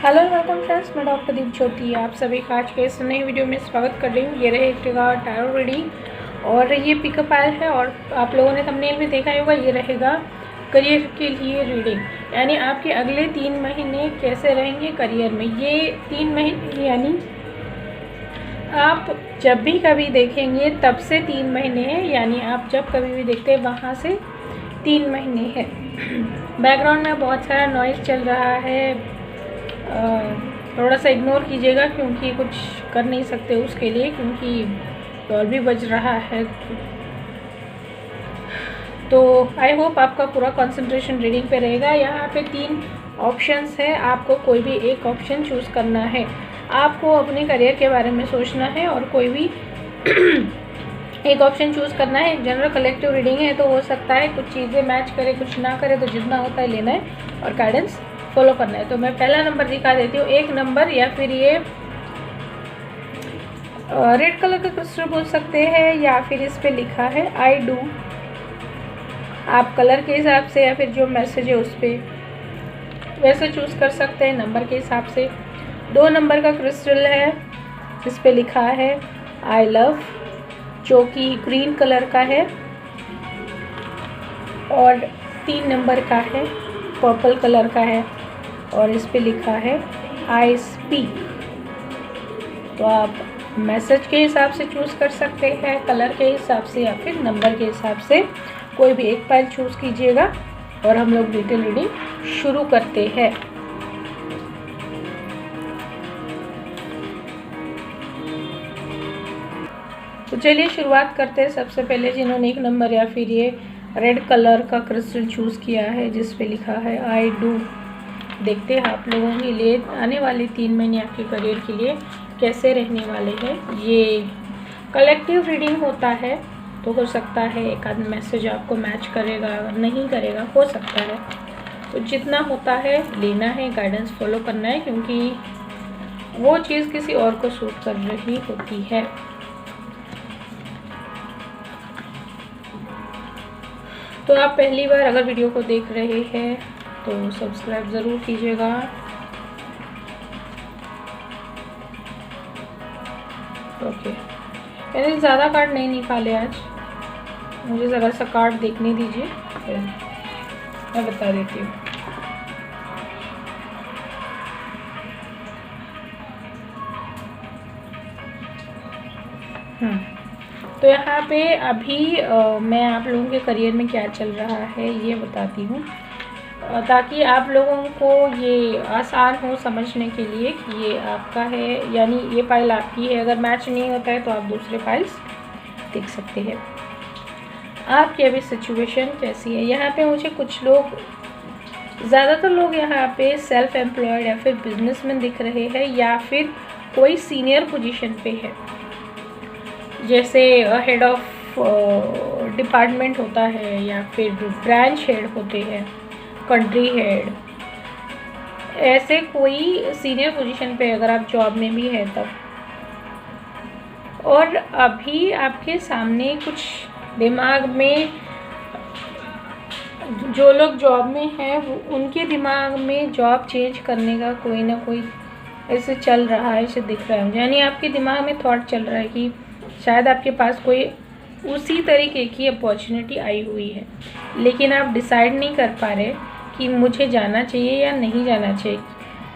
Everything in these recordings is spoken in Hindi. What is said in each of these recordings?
हेलो वेलकम फ्रेंड्स, मैं डॉक्टर दीप ज्योति आप सभी का आज के इस नई वीडियो में स्वागत कर रही हूँ। ये रहेगा टैरो रीडिंग और ये पिकअप आयल है और आप लोगों ने थंबनेल में देखा होगा। ये रहेगा करियर के लिए रीडिंग, यानी आपके अगले 3 महीने कैसे रहेंगे करियर में। ये 3 महीने यानी आप जब भी कभी देखेंगे तब से 3 महीने हैं, यानी आप जब कभी भी देखते हैं वहाँ से 3 महीने है। बैकग्राउंड में बहुत सारा नॉइज़ चल रहा है, थोड़ा सा इग्नोर कीजिएगा क्योंकि कुछ कर नहीं सकते उसके लिए, क्योंकि डॉल भी बज रहा है। तो आई होप आपका पूरा कंसंट्रेशन रीडिंग पे रहेगा। यहाँ पे 3 ऑप्शंस है, आपको कोई भी एक ऑप्शन चूज़ करना है। आपको अपने करियर के बारे में सोचना है और कोई भी एक ऑप्शन चूज़ करना है। जनरल कलेक्टिव रीडिंग है तो हो सकता है कुछ चीज़ें मैच करे कुछ ना करे, तो जितना होता है लेना है और गाइडेंस फॉलो करना है। तो मैं पहला नंबर दिखा देती हूँ, 1 नंबर, या फिर ये रेड कलर का क्रिस्टल बोल सकते हैं, या फिर इस पे लिखा है आई डू। आप कलर के हिसाब से या फिर जो मैसेज है उस पर वैसे चूज़ कर सकते हैं नंबर के हिसाब से। 2 नंबर का क्रिस्टल है जिस पे लिखा है आई लव, जो कि ग्रीन कलर का है, और 3 नंबर का है पर्पल कलर का है और इस पे लिखा है आई स्पीक। तो आप मैसेज के हिसाब से चूज़ कर सकते हैं, कलर के हिसाब से या फिर नंबर के हिसाब से। कोई भी एक फाइल चूज़ कीजिएगा और हम लोग डिटेल रीडिंग शुरू करते हैं। तो चलिए शुरुआत करते हैं। सबसे पहले जिन्होंने 1 नंबर या फिर ये रेड कलर का क्रिस्टल चूज़ किया है जिस पे लिखा है आई डू, देखते हैं आप लोगों के लिए आने वाले 3 महीने आपके करियर के लिए कैसे रहने वाले हैं। ये कलेक्टिव रीडिंग होता है तो हो सकता है एक आध मैसेज आपको मैच करेगा, नहीं करेगा, हो सकता है। तो जितना होता है लेना है, गाइडेंस फॉलो करना है, क्योंकि वो चीज़ किसी और को सूट कर रही होती है। तो आप पहली बार अगर वीडियो को देख रहे हैं तो सब्सक्राइब ज़रूर कीजिएगा। ओके, मैंने ज़्यादा कार्ड नहीं निकाले आज, मुझे ज़रा सा कार्ड देखने दीजिए फिर मैं बता देती हूँ। तो यहाँ पे अभी मैं आप लोगों के करियर में क्या चल रहा है ये बताती हूँ, ताकि आप लोगों को ये आसान हो समझने के लिए कि ये आपका है, यानी ये फाइल आपकी है। अगर मैच नहीं होता है तो आप दूसरे फाइल्स देख सकते हैं। आपकी अभी सिचुएशन कैसी है। यहाँ पे मुझे कुछ लोग, ज़्यादातर लोग यहाँ पे सेल्फ एम्प्लॉयड या फिर बिजनेसमैन दिख रहे हैं, या फिर कोई सीनियर पोजीशन पे है, जैसे हेड ऑफ डिपार्टमेंट होता है या फिर ब्रांच हेड होते हैं, कंट्री हेड, ऐसे कोई सीनियर पोजीशन पे अगर आप जॉब में भी है तब। और अभी आपके सामने कुछ दिमाग में, जो लोग जॉब में हैं उनके दिमाग में जॉब चेंज करने का कोई ना कोई ऐसे चल रहा है, ऐसे दिख रहा है। यानी आपके दिमाग में थॉट चल रहा है कि शायद आपके पास कोई उसी तरीके की अपॉर्चुनिटी आई हुई है, लेकिन आप डिसाइड नहीं कर पा रहे कि मुझे जाना चाहिए या नहीं जाना चाहिए,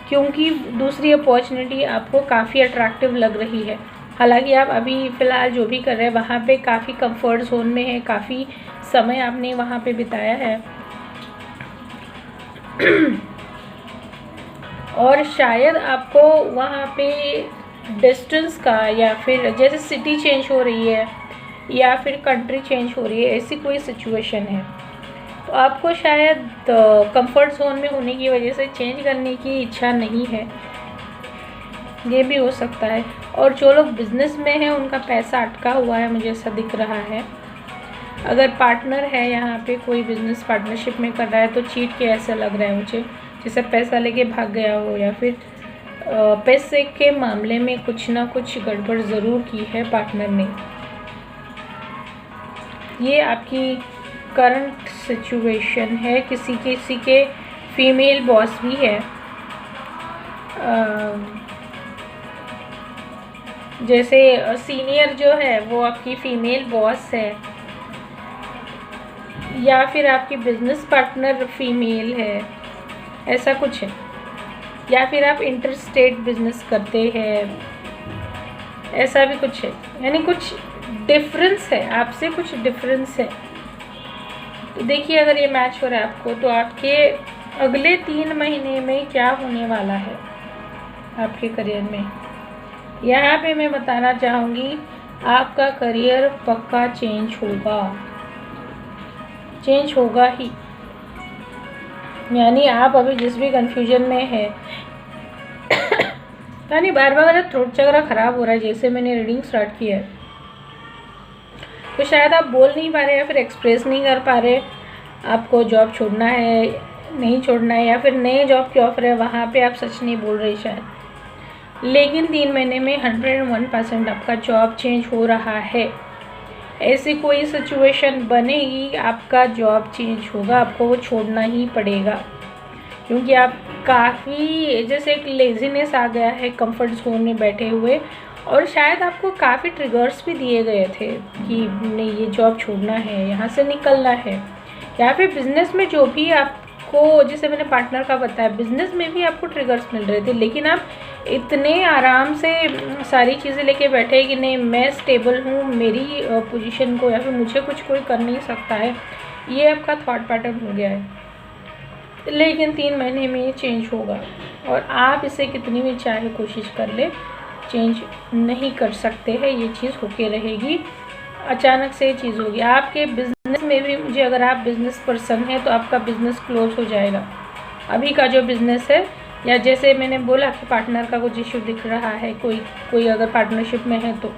क्योंकि दूसरी अपॉर्चुनिटी आपको काफ़ी अट्रैक्टिव लग रही है। हालांकि आप अभी फ़िलहाल जो भी कर रहे हैं वहाँ पे काफ़ी कंफर्ट जोन में है, काफ़ी समय आपने वहाँ पे बिताया है और शायद आपको वहाँ पे डिस्टेंस का, या फिर जैसे सिटी चेंज हो रही है या फिर कंट्री चेंज हो रही है, ऐसी कोई सिचुएशन है, तो आपको शायद कंफर्ट जोन में होने की वजह से चेंज करने की इच्छा नहीं है, ये भी हो सकता है। और जो लोग बिज़नेस में हैं उनका पैसा अटका हुआ है, मुझे ऐसा दिख रहा है। अगर पार्टनर है यहाँ पे, कोई बिज़नेस पार्टनरशिप में कर रहा है, तो चीट के ऐसा लग रहा है मुझे, जैसे पैसा लेके भाग गया हो, या फिर पैसे के मामले में कुछ ना कुछ गड़बड़ ज़रूर की है पार्टनर ने। ये आपकी करंट सिचुएशन है। किसी के फीमेल बॉस भी है, जैसे सीनियर जो है वो आपकी फ़ीमेल बॉस है, या फिर आपकी बिजनेस पार्टनर फीमेल है, ऐसा कुछ है, या फिर आप इंटर स्टेट बिजनेस करते हैं, ऐसा भी कुछ है। यानी कुछ डिफरेंस है, आपसे कुछ डिफरेंस है। तो देखिए, अगर ये मैच हो रहा है आपको, तो आपके अगले 3 महीने में क्या होने वाला है आपके करियर में। यहाँ पे मैं बताना चाहूँगी, आपका करियर पक्का चेंज होगा ही। यानी आप अभी जिस भी कन्फ्यूजन में है, यानी बार बार मेरा थ्रोट चक्र खराब हो रहा है, जैसे मैंने रीडिंग स्टार्ट किया है, तो शायद आप बोल नहीं पा रहे या फिर एक्सप्रेस नहीं कर पा रहे, आपको जॉब छोड़ना है, नहीं छोड़ना है, या फिर नए जॉब की ऑफर है, वहाँ पे आप सच नहीं बोल रहे शायद। लेकिन 3 महीने में 101% आपका जॉब चेंज हो रहा है। ऐसी कोई सिचुएशन बनेगी, आपका जॉब चेंज होगा, आपको वो छोड़ना ही पड़ेगा, क्योंकि आप काफ़ी जैसे एक लेज़ीनेस आ गया है कंफर्ट जोन में बैठे हुए, और शायद आपको काफ़ी ट्रिगर्स भी दिए गए थे कि नहीं, ये जॉब छोड़ना है, यहाँ से निकलना है। या फिर बिज़नेस में जो भी आपको, जैसे मैंने पार्टनर का बताया, बिज़नेस में भी आपको ट्रिगर्स मिल रहे थे, लेकिन आप इतने आराम से सारी चीज़ें लेके बैठे कि नहीं, मैं स्टेबल हूँ, मेरी पोजीशन को या फिर मुझे कुछ कोई कर नहीं सकता है, ये आपका थॉट पैटर्न हो गया है। लेकिन 3 महीने में ये चेंज होगा, और आप इसे कितनी भी चाहे कोशिश कर ले, चेंज नहीं कर सकते हैं, ये चीज़ होके रहेगी। अचानक से ये चीज़ होगी आपके बिज़नेस में भी। मुझे, अगर आप बिज़नेस पर्सन हैं तो आपका बिज़नेस क्लोज हो जाएगा अभी का जो बिज़नेस है, या जैसे मैंने बोला कि पार्टनर का कुछ इशू दिख रहा है, कोई अगर पार्टनरशिप में है तो,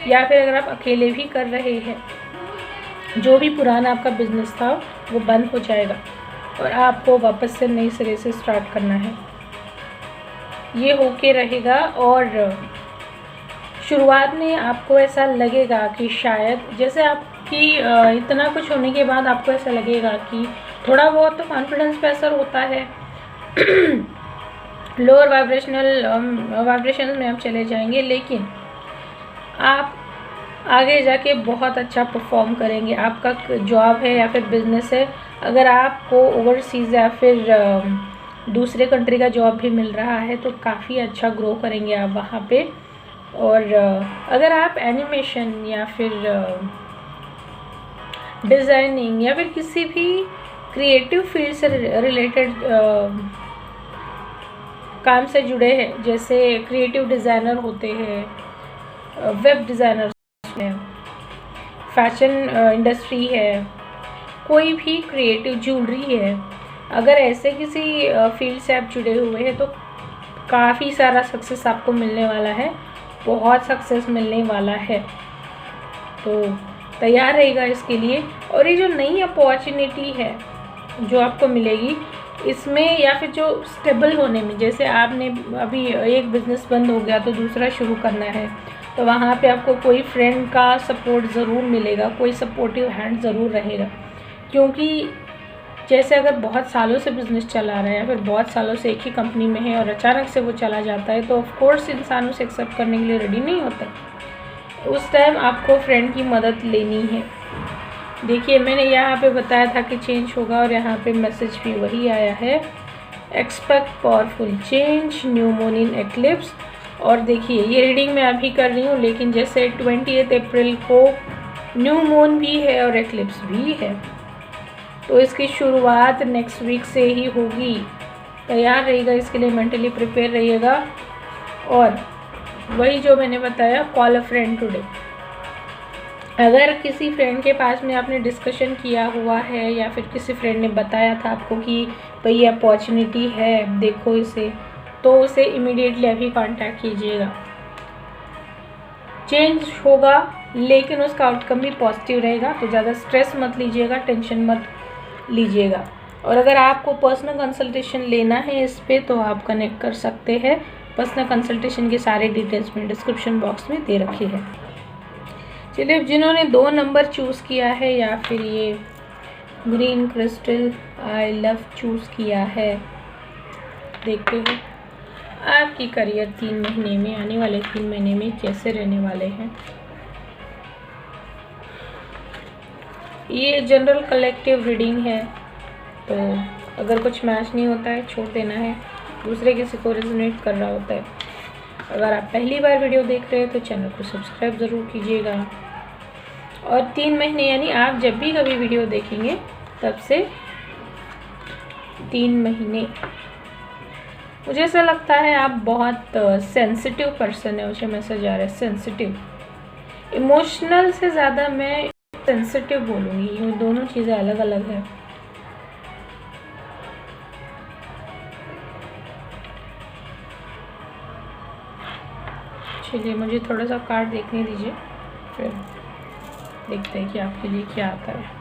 या फिर अगर आप अकेले भी कर रहे हैं, जो भी पुराना आपका बिज़नेस था वो बंद हो जाएगा, और आपको वापस से नई सिरे से स्टार्ट करना है, ये होके रहेगा। और शुरुआत में आपको ऐसा लगेगा कि शायद, जैसे आपकी इतना कुछ होने के बाद आपको ऐसा लगेगा कि थोड़ा बहुत तो कॉन्फिडेंस पे असर होता है, लोअर वाइब्रेशन में आप चले जाएंगे, लेकिन आप आगे जाके बहुत अच्छा परफॉर्म करेंगे। आपका जॉब है या फिर बिज़नेस है, अगर आपको ओवरसीज़ या फिर दूसरे कंट्री का जॉब भी मिल रहा है, तो काफ़ी अच्छा ग्रो करेंगे आप वहाँ पे। और अगर आप एनिमेशन या फिर डिज़ाइनिंग या फिर किसी भी क्रिएटिव फील्ड से रिलेटेड काम से जुड़े हैं, जैसे क्रिएटिव डिज़ाइनर होते हैं, वेब डिज़ाइनर है, फैशन इंडस्ट्री है, कोई भी क्रिएटिव ज्वेलरी है, अगर ऐसे किसी फील्ड से आप जुड़े हुए हैं तो काफ़ी सारा सक्सेस आपको मिलने वाला है, बहुत सक्सेस मिलने वाला है। तो तैयार रहेगा इसके लिए। और ये जो नई अपॉर्चुनिटी है जो आपको मिलेगी, इसमें या फिर जो स्टेबल होने में, जैसे आपने अभी एक बिज़नेस बंद हो गया तो दूसरा शुरू करना है, तो वहाँ पे आपको कोई फ्रेंड का सपोर्ट ज़रूर मिलेगा, कोई सपोर्टिव हैंड ज़रूर रहेगा। क्योंकि जैसे अगर बहुत सालों से बिज़नेस चला रहा है या फिर बहुत सालों से एक ही कंपनी में है और अचानक से वो चला जाता है, तो ऑफ कोर्स इंसान उसे एक्सेप्ट करने के लिए रेडी नहीं होता। उस टाइम आपको फ्रेंड की मदद लेनी है। देखिए, मैंने यहाँ पे बताया था कि चेंज होगा, और यहाँ पे मैसेज भी वही आया है, expect powerful change, new moon in eclipse. और देखिए, ये रीडिंग मैं अभी कर रही हूँ, लेकिन जैसे 28 अप्रैल को न्यू मून भी है और एक्लिप्स भी है, तो इसकी शुरुआत नेक्स्ट वीक से ही होगी। तैयार रहिएगा इसके लिए, मेंटली प्रिपेयर रहिएगा। और वही जो मैंने बताया, कॉल अ फ्रेंड टुडे। अगर किसी फ्रेंड के पास में आपने डिस्कशन किया हुआ है या फिर किसी फ्रेंड ने बताया था आपको कि भाई ये अपॉर्चुनिटी है, देखो इसे, तो उसे इमीडिएटली अभी कांटेक्ट कीजिएगा। चेंज होगा, लेकिन उसका आउटकम भी पॉजिटिव रहेगा, तो ज़्यादा स्ट्रेस मत लीजिएगा, टेंशन मत लीजिएगा। और अगर आपको पर्सनल कंसल्टेशन लेना है इस पे, तो आप कनेक्ट कर सकते हैं। पर्सनल कंसल्टेशन के सारे डिटेल्स में डिस्क्रिप्शन बॉक्स में दे रखे हैं। चलिए, जिन्होंने 2 नंबर चूज़ किया है या फिर ये green crystal I love choose किया है, देखते हैं आपकी करियर 3 महीने में, आने वाले 3 महीने में कैसे रहने वाले हैं। ये जनरल कलेक्टिव रीडिंग है, तो अगर कुछ मैच नहीं होता है छोड़ देना है, दूसरे किसी को रेजोनेट कर रहा होता है। अगर आप पहली बार वीडियो देख रहे हैं तो चैनल को सब्सक्राइब ज़रूर कीजिएगा। और 3 महीने यानी आप जब भी कभी वीडियो देखेंगे तब से 3 महीने। मुझे ऐसा लगता है आप बहुत सेंसिटिव पर्सन है, मुझे मैसेज आ रहा है सेंसिटिव। इमोशनल से ज़्यादा मैं सेंसिटिव बोलूँगी, ये दोनों चीज़ें अलग अलग है। चलिए मुझे थोड़ा सा कार्ड देखने दीजिए, फिर देखते हैं कि आपके लिए क्या आता है।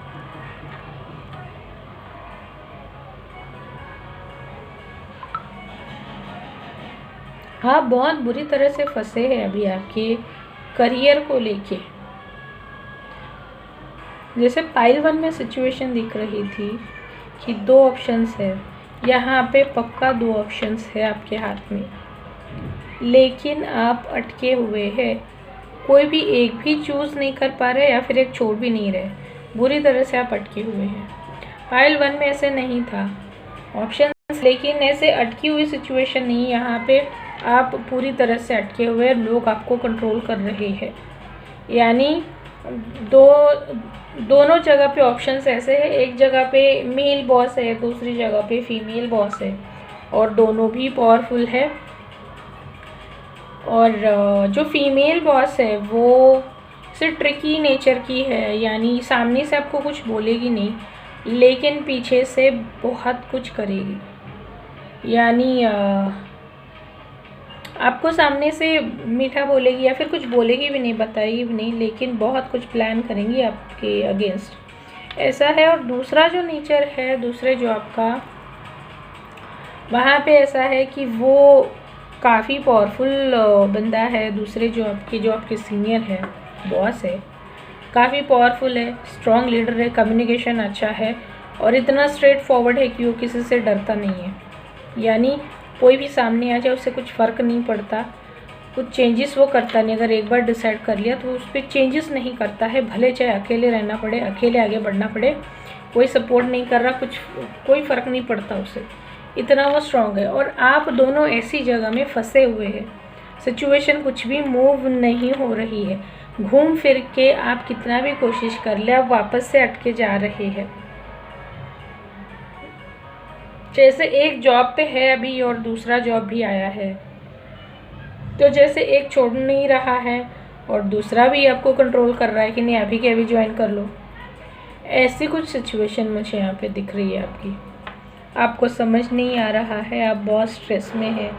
आप बहुत बुरी तरह से फंसे हैं अभी आपके करियर को लेके। जैसे पाइल 1 में सिचुएशन दिख रही थी कि 2 ऑप्शंस है, यहाँ पे पक्का 2 ऑप्शंस है आपके हाथ में, लेकिन आप अटके हुए हैं। कोई भी एक भी चूज़ नहीं कर पा रहे या फिर एक छोड़ भी नहीं रहे, बुरी तरह से आप अटके हुए हैं। पाइल 1 में ऐसे नहीं था ऑप्शन, लेकिन ऐसे अटकी हुई सिचुएशन नहीं, यहाँ पे आप पूरी तरह से अटके हुए, लोग आपको कंट्रोल कर रहे हैं। यानी दोनों जगह पे ऑप्शंस ऐसे है, एक जगह पे मेल बॉस है, दूसरी जगह पे फीमेल बॉस है, और दोनों भी पावरफुल है। और जो फीमेल बॉस है वो सिर्फ ट्रिकी नेचर की है, यानी सामने से आपको कुछ बोलेगी नहीं, लेकिन पीछे से बहुत कुछ करेगी। यानी आपको सामने से मीठा बोलेगी या फिर कुछ बोलेगी भी नहीं, बताएगी भी नहीं, लेकिन बहुत कुछ प्लान करेंगी आपके अगेंस्ट, ऐसा है। और दूसरा जो नेचर है दूसरे जॉब का, वहाँ पे ऐसा है कि वो काफ़ी पावरफुल बंदा है। दूसरे जो आपके सीनियर है, बॉस है, काफ़ी पावरफुल है, स्ट्रॉन्ग लीडर है, कम्युनिकेशन अच्छा है, और इतना स्ट्रेट फॉरवर्ड है कि वो किसी से डरता नहीं है। यानी कोई भी सामने आ जाए उससे कुछ फ़र्क नहीं पड़ता, कुछ चेंजेस वो करता नहीं। अगर एक बार डिसाइड कर लिया तो उस पर चेंजेस नहीं करता है, भले चाहे अकेले रहना पड़े, अकेले आगे बढ़ना पड़े, कोई सपोर्ट नहीं कर रहा, कोई फ़र्क नहीं पड़ता उसे, इतना वो स्ट्रॉन्ग है। और आप दोनों ऐसी जगह में फंसे हुए हैं, सिचुएशन कुछ भी मूव नहीं हो रही है, घूम फिर के आप कितना भी कोशिश कर ले, आप वापस से अटके जा रहे हैं। जैसे एक जॉब पे है अभी और दूसरा जॉब भी आया है, तो जैसे एक छोड़ नहीं रहा है और दूसरा भी आपको कंट्रोल कर रहा है कि नहीं अभी के अभी ज्वाइन कर लो, ऐसी कुछ सिचुएशन मुझे यहाँ पे दिख रही है आपकी। आपको समझ नहीं आ रहा है, आप बहुत स्ट्रेस में हैं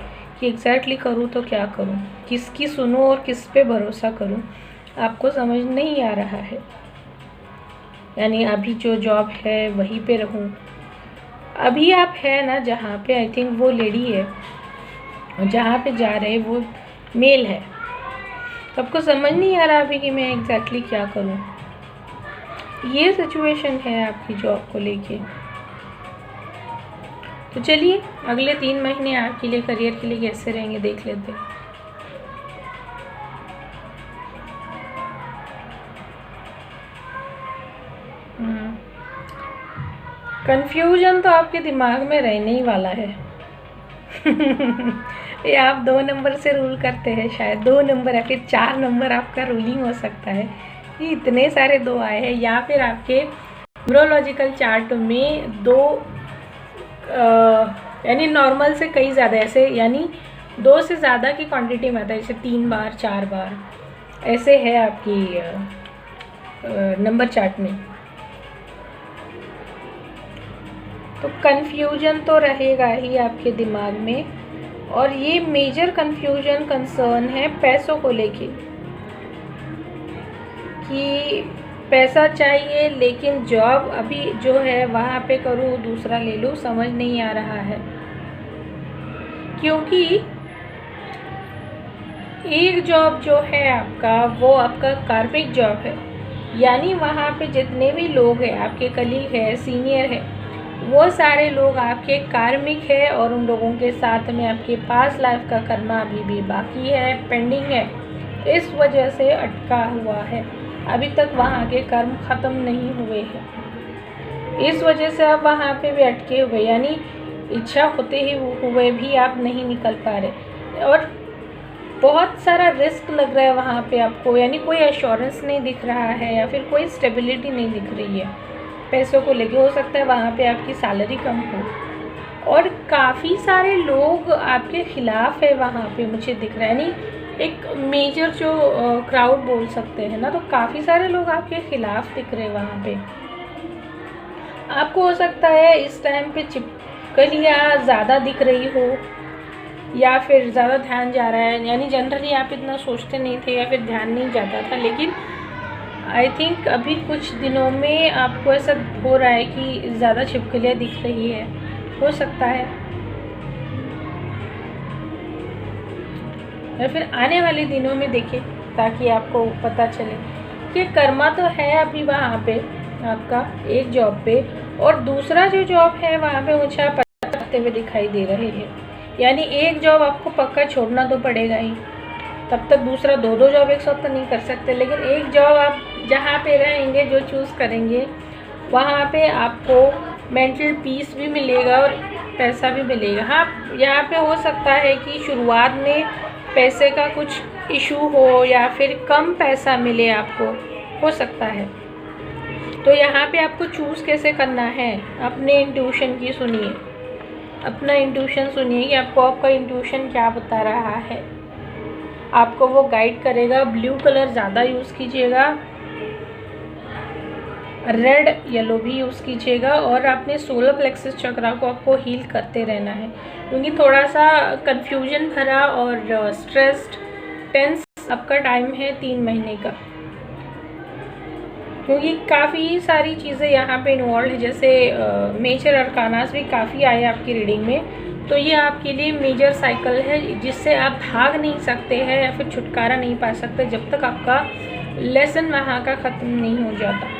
कि एग्जैक्टली करूँ तो क्या करूँ, किसकी सुनूँ और किस पे भरोसा करूँ, आपको समझ नहीं आ रहा है। यानी अभी जो जॉब है वहीं पे रहूँ, अभी आप है ना जहाँ पे, आई थिंक वो लेडी है, और जहाँ पे जा रहे वो मेल है, तो आपको समझ नहीं आ रहा अभी कि मैं एग्जैक्टली क्या करूँ। ये सिचुएशन है आपकी जॉब को लेके। तो चलिए अगले 3 महीने आपके लिए करियर के लिए कैसे रहेंगे देख लेते हैं। कंफ्यूजन तो आपके दिमाग में रहने ही वाला है। ये आप 2 नंबर से रूल करते हैं, शायद 2 नंबर या फिर 4 नंबर आपका रूलिंग हो सकता है। ये इतने सारे 2 आए हैं, या फिर आपके न्यूमरोलॉजिकल चार्ट में 2 यानी नॉर्मल से कई ज़्यादा, ऐसे यानी 2 से ज़्यादा की क्वांटिटी में आता है, जैसे 3 बार 4 बार ऐसे है आपकी नंबर चार्ट में। तो कन्फ्यूजन तो रहेगा ही आपके दिमाग में, और ये मेजर कन्फ्यूजन कंसर्न है पैसों को लेके, कि पैसा चाहिए लेकिन जॉब अभी जो है वहाँ पे करूँ दूसरा ले लूँ, समझ नहीं आ रहा है। क्योंकि एक जॉब जो है आपका वो आपका कार्मिक जॉब है, यानी वहाँ पे जितने भी लोग हैं आपके कलीग है, सीनियर है, वो सारे लोग आपके कार्मिक है और उन लोगों के साथ में आपके पास लाइफ का कर्मा अभी भी बाकी है, पेंडिंग है, इस वजह से अटका हुआ है। अभी तक वहाँ के कर्म ख़त्म नहीं हुए हैं, इस वजह से आप वहाँ पे भी अटके हुए, यानी इच्छा होते ही हुए भी आप नहीं निकल पा रहे और बहुत सारा रिस्क लग रहा है वहाँ पे आपको, यानी कोई एश्योरेंस नहीं दिख रहा है या फिर कोई स्टेबिलिटी नहीं दिख रही है। पैसों को लेके हो सकता है वहाँ पे आपकी सैलरी कम हो और काफ़ी सारे लोग आपके ख़िलाफ़ है वहाँ पे, मुझे दिख रहा है। यानी एक मेजर जो क्राउड बोल सकते हैं ना, तो काफ़ी सारे लोग आपके ख़िलाफ़ दिख रहे हैं वहाँ पे। आपको हो सकता है इस टाइम पे छिपकलियाँ ज़्यादा दिख रही हो या फिर ज़्यादा ध्यान जा रहा है, यानी जनरली आप इतना सोचते नहीं थे या फिर ध्यान नहीं जाता था, लेकिन आई थिंक अभी कुछ दिनों में आपको ऐसा हो रहा है कि ज़्यादा छिपकलियाँ दिख रही है, हो सकता है। या फिर आने वाले दिनों में देखें ताकि आपको पता चले कि कर्मा तो है अभी वहाँ पे आपका एक जॉब पे, और दूसरा जो जॉब है वहाँ पे मुझे आप करते हुए दिखाई दे रहे हैं। यानी एक जॉब आपको पक्का छोड़ना तो पड़ेगा ही, तब तक दूसरा दो जॉब एक साथ तो नहीं कर सकते, लेकिन एक जॉब आप जहाँ पे रहेंगे, जो चूज़ करेंगे, वहाँ पे आपको मेंटल पीस भी मिलेगा और पैसा भी मिलेगा। हाँ, यहाँ पे हो सकता है कि शुरुआत में पैसे का कुछ इशू हो या फिर कम पैसा मिले आपको, हो सकता है। तो यहाँ पे आपको चूज़ कैसे करना है, अपने इंट्यूशन की सुनिए, अपना इंट्यूशन सुनिए कि आपको आपका इंट्यूशन क्या बता रहा है, आपको वो गाइड करेगा। ब्लू कलर ज़्यादा यूज़ कीजिएगा, रेड येलो भी यूज़ कीजिएगा और अपने सोलर प्लेक्सस चक्रा को आपको हील करते रहना है, क्योंकि थोड़ा सा कंफ्यूजन भरा और स्ट्रेस्ड टेंस आपका टाइम है 3 महीने का, क्योंकि काफ़ी सारी चीज़ें यहाँ पे इन्वॉल्व है। जैसे मेजर अरकानास भी काफ़ी आए आपकी रीडिंग में, तो ये आपके लिए मेजर साइकिल है जिससे आप भाग नहीं सकते हैं या फिर छुटकारा नहीं पा सकते जब तक आपका लेसन वहाँ का ख़त्म नहीं हो जाता।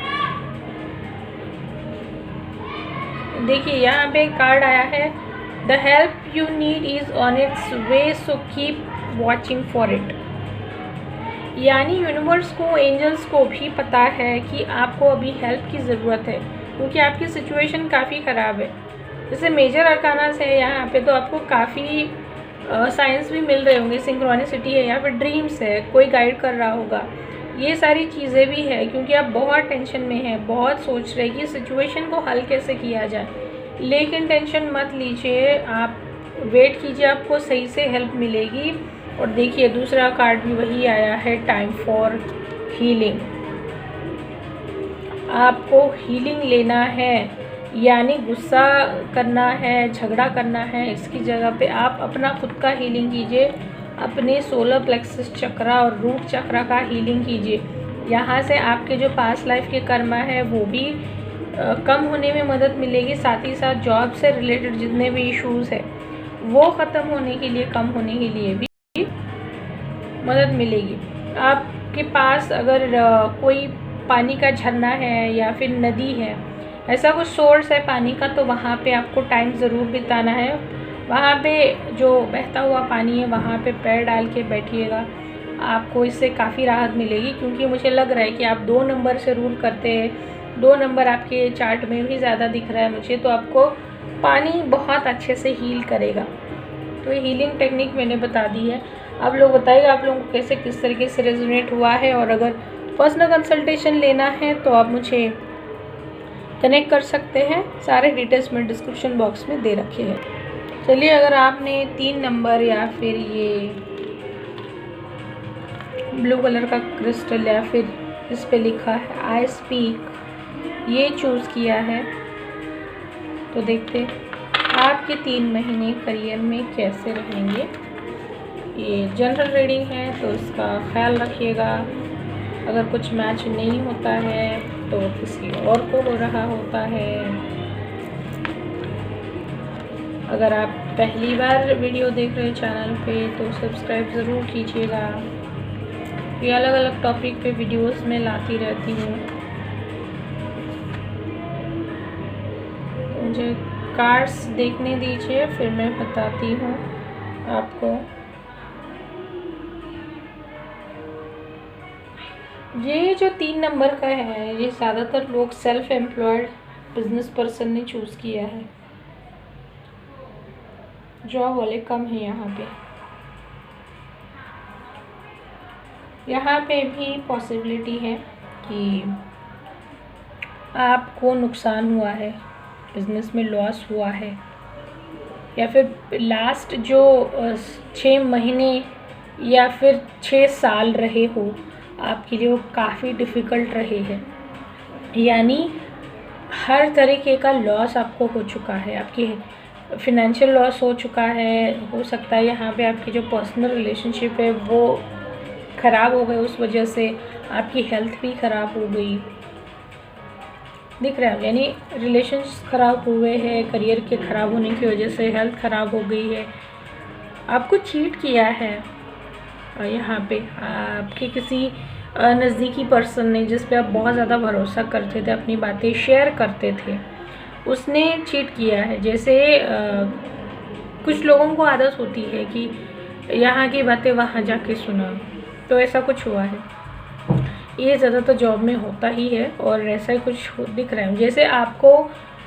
देखिए यहाँ पे कार्ड आया है, the help you need is on it's way, so keep watching for it. यानी यूनिवर्स को, एंजल्स को भी पता है कि आपको अभी हेल्प की ज़रूरत है, क्योंकि आपकी सिचुएशन काफ़ी ख़राब है। जैसे मेजर अरकाना है यहाँ पे, तो आपको काफ़ी साइंस भी मिल रहे होंगे, सिंक्रोनिसिटी है या फिर ड्रीम्स है, कोई गाइड कर रहा होगा, ये सारी चीज़ें भी है, क्योंकि आप बहुत टेंशन में हैं, बहुत सोच रहे कि सिचुएशन को हल कैसे किया जाए। लेकिन टेंशन मत लीजिए, आप वेट कीजिए, आपको सही से हेल्प मिलेगी। और देखिए दूसरा कार्ड भी वही आया है, टाइम फॉर हीलिंग। आपको हीलिंग लेना है, यानी गुस्सा करना है, झगड़ा करना है, इसकी जगह पे आप अपना खुद का हीलिंग कीजिए, अपने सोलर प्लेक्सस चक्रा और रूट चक्रा का हीलिंग कीजिए। यहाँ से आपके जो पास्ट लाइफ के कर्मा है वो भी कम होने में मदद मिलेगी, साथ ही साथ जॉब से रिलेटेड जितने भी इश्यूज़ है वो ख़त्म होने के लिए, कम होने के लिए भी मदद मिलेगी। आपके पास अगर कोई पानी का झरना है या फिर नदी है, ऐसा कुछ सोर्स है पानी का, तो वहाँ पे आपको टाइम ज़रूर बिताना है। वहाँ पे जो बहता हुआ पानी है वहाँ पे पैर डाल के बैठिएगा, आपको इससे काफ़ी राहत मिलेगी। क्योंकि मुझे लग रहा है कि आप 2 नंबर से रूल करते हैं, 2 नंबर आपके चार्ट में भी ज़्यादा दिख रहा है मुझे, तो आपको पानी बहुत अच्छे से हील करेगा। तो ये हीलिंग टेक्निक मैंने बता दी है। आप लोग बताइएगा आप लोगों को कैसे, किस तरीके से रेजोनेट हुआ है, और अगर पर्सनल कंसल्टेशन लेना है तो आप मुझे कनेक्ट कर सकते हैं। सारे डिटेल्स में डिस्क्रिप्शन बॉक्स में दे रखे हैं। चलिए, अगर आपने 3 नंबर या फिर ये ब्लू कलर का क्रिस्टल या फिर इस पे लिखा है आई स्पीक, ये चूज़ किया है, तो देखते आपके 3 महीने करियर में कैसे रहेंगे। ये जनरल रीडिंग है तो इसका ख्याल रखिएगा। अगर कुछ मैच नहीं होता है तो किसी और को हो रहा होता है। अगर आप पहली बार वीडियो देख रहे हैं चैनल पे तो सब्सक्राइब ज़रूर कीजिएगा। ये अलग अलग टॉपिक पे वीडियोस में लाती रहती हूँ, तो मुझे कार्ड्स देखने दीजिए, फिर मैं बताती हूँ आपको। ये जो 3 नंबर का है, ये ज़्यादातर लोग सेल्फ एम्प्लॉयड बिजनेस पर्सन ने चूज़ किया है। जॉब वाले कम है यहाँ पे। यहाँ पे भी पॉसिबिलिटी है कि आपको नुकसान हुआ है, बिजनेस में लॉस हुआ है, या फिर लास्ट जो 6 महीने या फिर 6 साल रहे हो आपके लिए, वो काफ़ी डिफ़िकल्ट रहे हैं। यानी हर तरीके का लॉस आपको हो चुका है, आपकी फिनेंशियल लॉस हो चुका है। हो सकता है यहाँ पे आपकी जो पर्सनल रिलेशनशिप है वो ख़राब हो गए, उस वजह से आपकी हेल्थ भी ख़राब हो गई, दिख रहा है। यानी रिलेशंस ख़राब हुए हैं, करियर के ख़राब होने की वजह से हेल्थ ख़राब हो गई है, आपको चीट किया है यहाँ पे आपके किसी नज़दीकी पर्सन ने, जिस पे आप बहुत ज़्यादा भरोसा करते थे, अपनी बातें शेयर करते थे, उसने चीट किया है। जैसे कुछ लोगों को आदत होती है कि यहाँ की बातें वहाँ जाके सुना, तो ऐसा कुछ हुआ है। ये ज़्यादातर जॉब में होता ही है और ऐसा ही कुछ दिख रहा है। जैसे आपको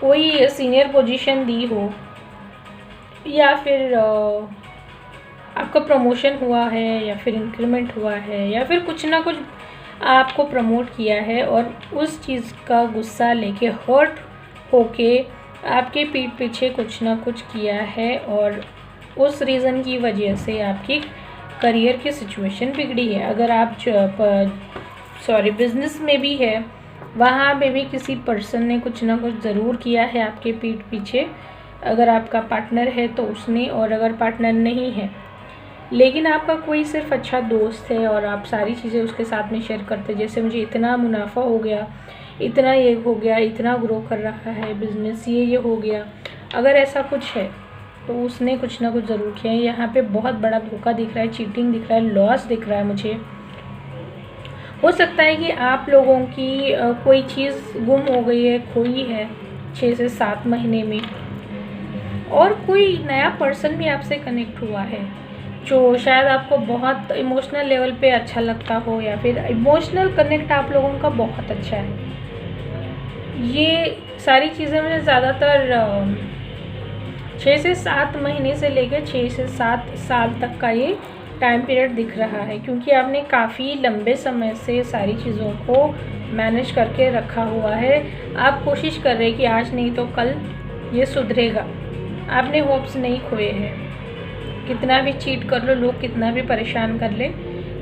कोई सीनियर पोजीशन दी हो, या फिर आपका प्रमोशन हुआ है, या फिर इंक्रीमेंट हुआ है, या फिर कुछ ना कुछ आपको प्रमोट किया है, और उस चीज़ का गुस्सा लेके हर्ट होके आपके पीठ पीछे कुछ ना कुछ किया है, और उस रीज़न की वजह से आपकी करियर की सिचुएशन बिगड़ी है। अगर आप बिज़नेस में भी है, वहाँ पे भी किसी पर्सन ने कुछ ना कुछ ज़रूर किया है आपके पीठ पीछे। अगर आपका पार्टनर है तो उसने, और अगर पार्टनर नहीं है लेकिन आपका कोई सिर्फ अच्छा दोस्त है और आप सारी चीज़ें उसके साथ में शेयर करते, जैसे मुझे इतना मुनाफा हो गया, इतना ये हो गया, इतना ग्रो कर रहा है बिज़नेस, ये हो गया, अगर ऐसा कुछ है तो उसने कुछ ना कुछ ज़रूर किया है। यहाँ पे बहुत बड़ा धोखा दिख रहा है, चीटिंग दिख रहा है, लॉस दिख रहा है मुझे। हो सकता है कि आप लोगों की कोई चीज़ गुम हो गई है, खोई है 6 से 7 महीने में, और कोई नया पर्सन भी आपसे कनेक्ट हुआ है जो शायद आपको बहुत इमोशनल लेवल पे अच्छा लगता हो, या फिर इमोशनल कनेक्ट आप लोगों का बहुत अच्छा है। ये सारी चीज़ें मुझे ज़्यादातर 6 से 7 महीने से लेकर 6 से 7 साल तक का ये टाइम पीरियड दिख रहा है, क्योंकि आपने काफ़ी लंबे समय से सारी चीज़ों को मैनेज करके रखा हुआ है। आप कोशिश कर रहे हैं कि आज नहीं तो कल ये सुधरेगा। आपने होप्स नहीं खोए हैं, कितना भी चीट कर लो, लोग कितना भी परेशान कर ले,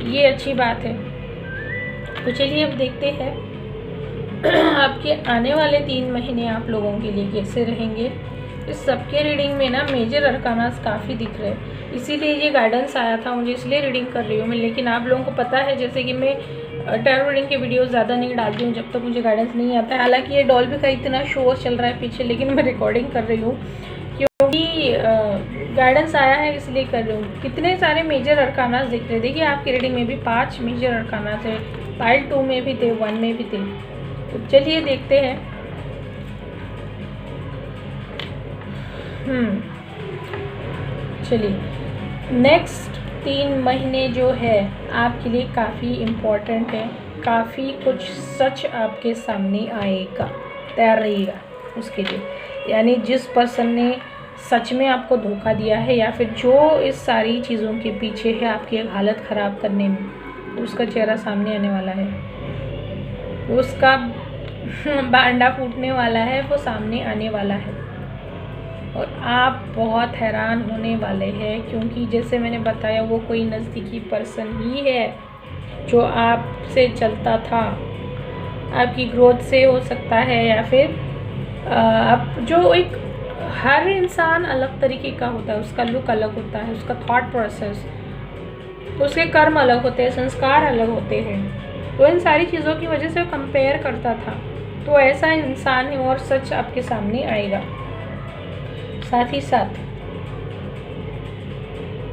ये अच्छी बात है। तो चलिए अब देखते हैं आपके आने वाले 3 महीने आप लोगों के लिए कैसे रहेंगे। इस सबके रीडिंग में ना मेजर अरकानास काफ़ी दिख रहे हैं, इसीलिए ये गाइडेंस आया था मुझे, इसलिए रीडिंग कर रही हूँ मैं। लेकिन आप लोगों को पता है जैसे कि मैं टैरो रीडिंग के वीडियोस ज़्यादा नहीं डालती हूँ जब तक मुझे गाइडेंस नहीं आता है। हालांकि ये डॉल्बी का इतना शोर चल रहा है पीछे, लेकिन मैं रिकॉर्डिंग कर रही हूँ क्योंकि गाइडेंस आया है, इसलिए कर रही हूँ। कितने सारे मेजर अरकानास दिख रहे, देखिए आपकी रीडिंग में भी 5 मेजर अरकानास है, पाइल 2 में भी थे, 1 में भी थे। तो चलिए देखते हैं। चलिए नेक्स्ट 3 महीने जो है आपके लिए काफ़ी इम्पोर्टेंट है, काफ़ी कुछ सच आपके सामने आएगा, तैयार रहिएगा उसके लिए। यानी जिस पर्सन ने सच में आपको धोखा दिया है, या फिर जो इस सारी चीज़ों के पीछे है आपकी हालत ख़राब करने में, उसका चेहरा सामने आने वाला है, उसका बांडा फूटने वाला है, वो सामने आने वाला है, और आप बहुत हैरान होने वाले हैं। क्योंकि जैसे मैंने बताया, वो कोई नज़दीकी पर्सन ही है जो आपसे चलता था, आपकी ग्रोथ से हो सकता है, या फिर आप जो एक, हर इंसान अलग तरीके का होता है, उसका लुक अलग होता है, उसका थॉट प्रोसेस, उसके कर्म अलग होते हैं, संस्कार अलग होते हैं। तो इन सारी चीज़ों की वजह से वो कंपेयर करता था। तो ऐसा इंसान है और सच आपके सामने आएगा। साथ ही साथ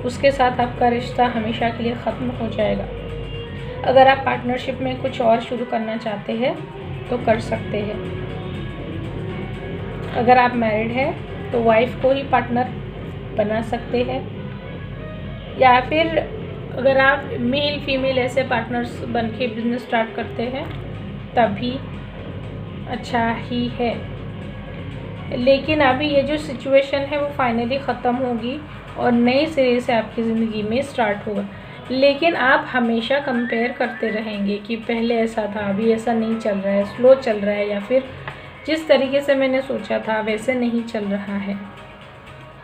उसके साथ आपका रिश्ता हमेशा के लिए ख़त्म हो जाएगा। अगर आप पार्टनरशिप में कुछ और शुरू करना चाहते हैं तो कर सकते हैं। अगर आप मैरिड हैं तो वाइफ को ही पार्टनर बना सकते हैं, या फिर अगर आप मेल फीमेल ऐसे पार्टनर्स बन के बिजनेस स्टार्ट करते हैं तब भी अच्छा ही है। लेकिन अभी ये जो सिचुएशन है वो फाइनली ख़त्म होगी और नए सिरे से आपकी ज़िंदगी में स्टार्ट होगा। लेकिन आप हमेशा कंपेयर करते रहेंगे कि पहले ऐसा था, अभी ऐसा नहीं चल रहा है, स्लो चल रहा है, या फिर जिस तरीके से मैंने सोचा था वैसे नहीं चल रहा है।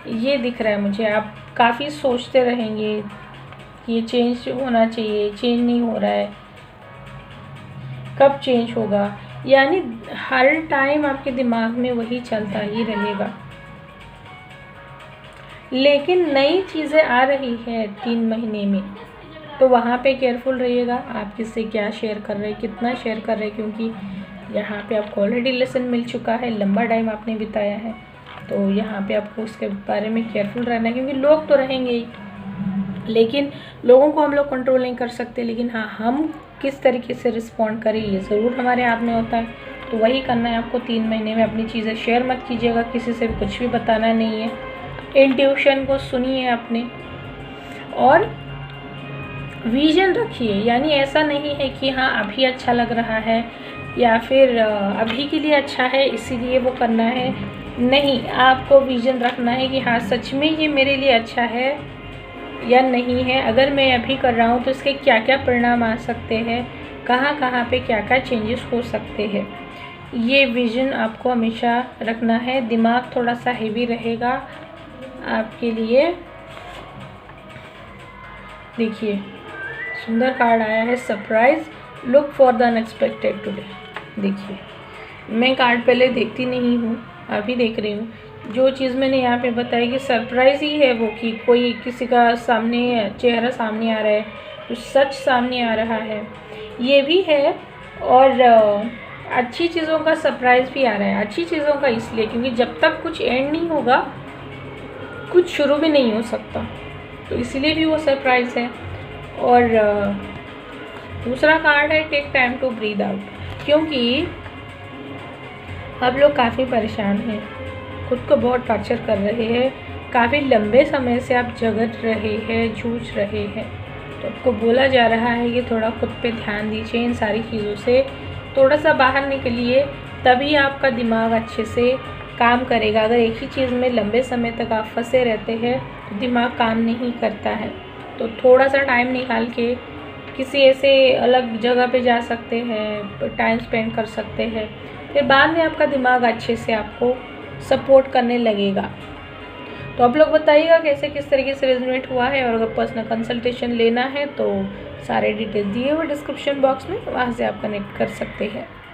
ये दिख रहा है मुझे। आप काफ़ी सोचते रहेंगे ये चेंज होना चाहिए, चेंज नहीं हो रहा है, कब चेंज होगा, यानी हर टाइम आपके दिमाग में वही चलता ही रहेगा। लेकिन नई चीज़ें आ रही है 3 महीने में, तो वहाँ पे केयरफुल रहिएगा आप किससे क्या शेयर कर रहे हैं, कितना शेयर कर रहे हैं, क्योंकि यहाँ पे आपको ऑलरेडी लेसन मिल चुका है, लंबा टाइम आपने बिताया है, तो यहाँ पे आपको उसके बारे में केयरफुल रहना है। क्योंकि लोग तो रहेंगे ही, लेकिन लोगों को हम लोग कंट्रोल नहीं कर सकते, लेकिन हाँ हम किस तरीके से रिस्पॉन्ड करें ये ज़रूर हमारे हाथ में होता है। तो वही करना है आपको 3 महीने में। अपनी चीज़ें शेयर मत कीजिएगा, किसी से भी कुछ भी बताना नहीं है। इंट्यूशन को सुनिए अपने, और विजन रखिए। यानी ऐसा नहीं है कि हाँ अभी अच्छा लग रहा है या फिर अभी के लिए अच्छा है इसीलिए वो करना है, नहीं, आपको विजन रखना है कि हाँ सच में ये मेरे लिए अच्छा है या नहीं है। अगर मैं अभी कर रहा हूँ तो इसके क्या क्या परिणाम आ सकते हैं, कहाँ कहाँ पे क्या क्या चेंजेस हो सकते हैं, ये विजन आपको हमेशा रखना है। दिमाग थोड़ा सा हेवी रहेगा आपके लिए। देखिए सुंदर कार्ड आया है, surprise, look for the unexpected today. देखिए मैं कार्ड पहले देखती नहीं हूँ, अभी देख रही हूँ। जो चीज़ मैंने यहाँ पे बताई कि सरप्राइज़ ही है वो, कि कोई किसी का सामने चेहरा सामने आ रहा है, कुछ सच सामने आ रहा है, ये भी है। और अच्छी चीज़ों का सरप्राइज़ भी आ रहा है। अच्छी चीज़ों का इसलिए क्योंकि जब तक कुछ एंड नहीं होगा कुछ शुरू भी नहीं हो सकता, तो इसलिए भी वो सरप्राइज़ है। और दूसरा कार्ड है take time to breathe out, क्योंकि आप लोग काफ़ी परेशान हैं, खुद को बहुत टॉर्चर कर रहे हैं, काफ़ी लंबे समय से आप जगत रहे हैं, जूझ रहे हैं। तो आपको बोला जा रहा है कि थोड़ा खुद पे ध्यान दीजिए, इन सारी चीज़ों से थोड़ा सा बाहर निकलिए, तभी आपका दिमाग अच्छे से काम करेगा। अगर एक ही चीज़ में लंबे समय तक आप फंसे रहते हैं तो दिमाग काम नहीं करता है। तो थोड़ा सा टाइम निकाल के किसी ऐसे अलग जगह पे जा सकते हैं, टाइम स्पेंड कर सकते हैं, फिर बाद में आपका दिमाग अच्छे से आपको सपोर्ट करने लगेगा। तो आप लोग बताइएगा कैसे किस तरीके से रेजोनेट हुआ है, और अगर पर्सनल कंसल्टेशन लेना है तो सारे डिटेल्स दिए हुए डिस्क्रिप्शन बॉक्स में, वहाँ से आप कनेक्ट कर सकते हैं।